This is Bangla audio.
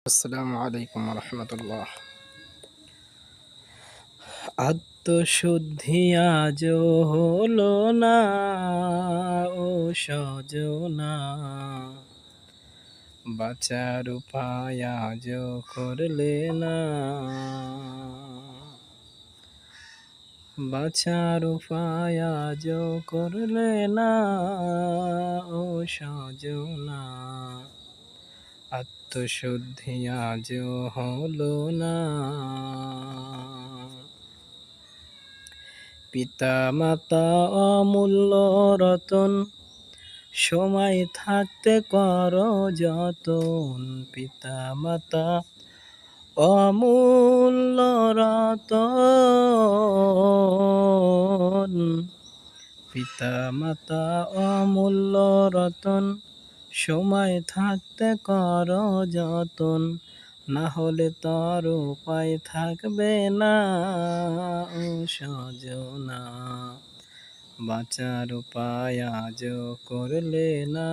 আসসালামু আলাইকুম রহমতুল্লাহ। আত্মশুদ্ধি আজও হলো না ও সজনা, বাঁচার উপায় আজও করলে না, বাঁচার উপায় আজও করলে না ও সজনা, আত্মশুদ্ধি আজও হলো না। পিতা মাতা অমূল্য রতন, সময় থাকতে করো যতন। পিতা মাতা অমূল্য রতন, পিতা মাতা অমূল্য রতন, সময় থাকতে করো যতন। না হলে তোর উপায় থাকবে না ও সজনা, বাঁচার উপায় আজও করলে না।